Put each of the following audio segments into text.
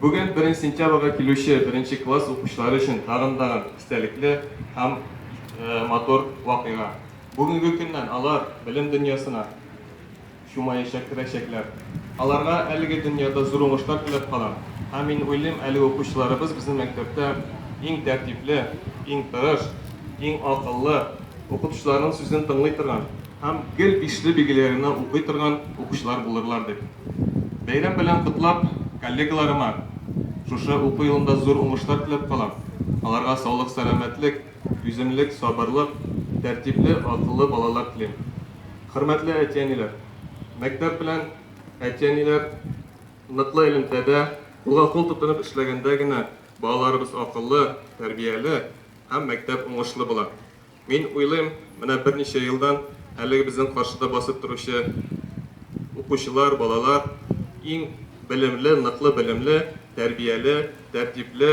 Bugün 1 sentyabrga keluvchi 1 klass o'quvchilari uchun tag'in istalikli ham motor voqea. Bugungi kundan alar bilim dunyosuna shumayishga kirishaklar. Alarga әлеге dunyoda zo'r o'ngishlar tilab qolaman. Ham men o'ylayman, әлеге o'quvchilarimiz bizning maktabda eng tartibli, eng tirish, eng aqlli o'qituvchilarning so'zini tinglay turgan, ham gil bishli bilgilarini o'qiy turgan o'quvchilar bo'lurlar deb. Bayram bilan qutlab, kollegalarıma şuşa o'quv yilida zo'r o'ngishlar tilab qolaman. Alarga sog'lik, salomatlik, yüzümlük, sabırlık, tertipli, akıllı balalar tilayman. Hurmatli aytganilar, maktab bilan aytganilar niqli ilmda qo'lga qo'l tutunib ishlagandagina balalarimiz akıllı, tarbiyali ham maktab o'ngishli bo'ladi. Men o'ylayman, mana bir necha yildan әлеге bizning qarshida bosib turuvchi o'quvchilar, balalar eng bilimli, niqli bilimli, tarbiyali, tertipli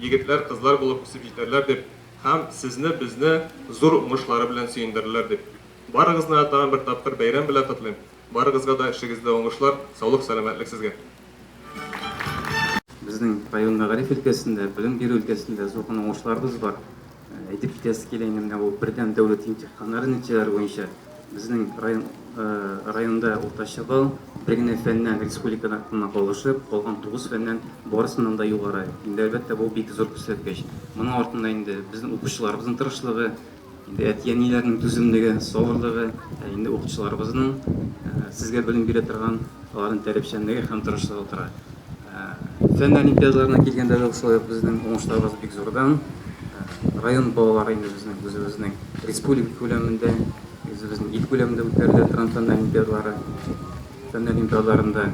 yigitlar, qizlar bo'lib o'sib yetarlar deb ham sizni bizni zo'r o'ng'ishlari bilan suyundirdilar deb. Barig'izni tag'in bir topqir bayram bilan qutlayman. Barig'izga da ishingizda o'ng'ishlar, sog'lik, salomatlik sizga. Bizning rayon Mag'arif өлкәсендә, bilim беру өлкәсендә zo'r o'ng'ishlarimiz bor. Aytib ketasi kelgәндә, менә бу birdan davlat imtihonlari natijalari bo'yicha bizning rayonda o'rtacha ball bir gina fandan respublikada qo'llanib, qolgan 9 fandan borысынан да югары. Инде әлбәттә бу бик зур күрсәткеч. Моның артында инде безнең укучыларыбызның тырышлыгы, инде әтияниләрнең түземлеге, сабырлыгы, инде укучыларыбызның сезгә белем бирә торган аларның тәрбиячәнлеге һәм тырышлыгы тора. Фән олимпиадаларына килгәндә дә шулай безнең уңышларыбыз бик зурдан. Район балалары инде безнең республика күләмендә, безнең ил күләмендә үткәрелә торган фән олимпиадалары. Фән олимпиадаларында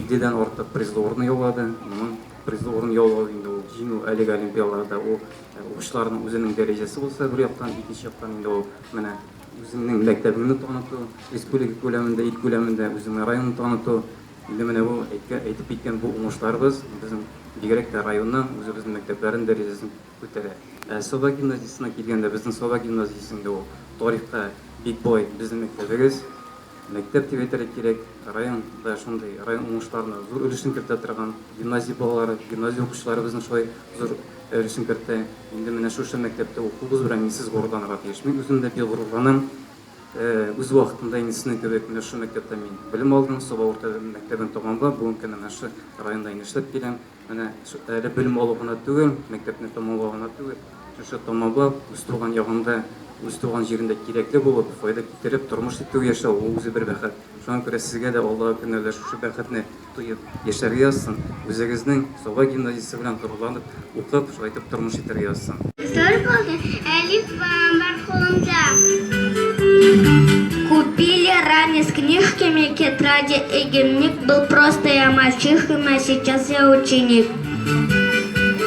идедән артык призлы урын яулады. Моның призлы урын яулау инде ул җиңү әлеге олимпиадаларда ул укучыларның үзенең дәрәҗәсе булса, бер яктан, икенче яктан инде ул менә үзенең мәктәбен таныту, республика күләмендә, ил күләмендә үзенең районын таныту. Инде менә бу әйтеп киткән бу уңышларыбыз безнең бигрәк тә районның үзебезнең мәктәпләрен дәрәҗәсен күтәрә. Соба гимназиясына килгәндә, безнең Соба гимназиясендә ул тарихка бик бай безнең мәктәбегез. Мәктәп дип әйтергә кирәк, районда шундый район уңышларына зур өлешен кертә торган гимназия балалары, гимназия укучыларыбызның шулай зур өлешен кертә. Инде менә шушы мәктәптә укуыбыз белән мин сез горурланырга тиеш. Мин үзем дә бик горурланам. Үз вакытында инде сезнең кебек менә шу мәктәптә мин белем алдым, Соба урта мәктәбен тәмамлап, бүген көндә менә шу районда эшләп киләм. Менә әле белем алу гына түгел, мәктәпне тәмамлау гына түгел, шушы тәмамлап, үз туган ягында, үз туган җирендә кирәкле булып, файда китереп, тормыш итү яшәү ул үзе бер бәхет. Шуңа күрә сезгә дә Аллаһ көннәрдә шушы бәхетне тоеп яшәргә язсын. Үзегезнең Соба гимназиясе белән горурланып, укып, шулай итеп тормыш итәргә язсын. Әлиф мархумда. Купили ранее с книжками тетради и дневник. Был просто я мальчишкой, а сейчас я ученик.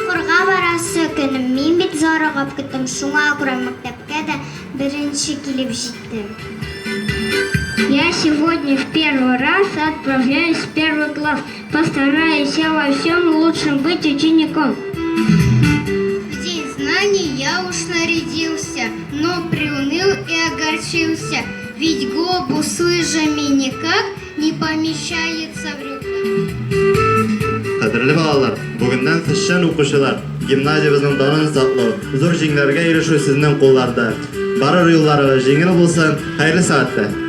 Курга барасы көнем мин бит зарыгып киттем. Шуңа күрә мәктәпкә дә беренче килеп җиттем. Я сегодня в первый раз отправляюсь в первый класс. Постараюсь я во всем лучшем быть учеником. В день знаний я уж нарядился, но приуныл и огорчился. Ведь глобус с лыжами никак не помещается в рюкзак. Кадерле балалар, бүгеннән сезчән укучылар, гимназиябызның данын саклау, зур җиңүләргә ирешү сезнең кулларда. Барыр юлларыгыз җиңел булсын, хәерле сәгатьтә.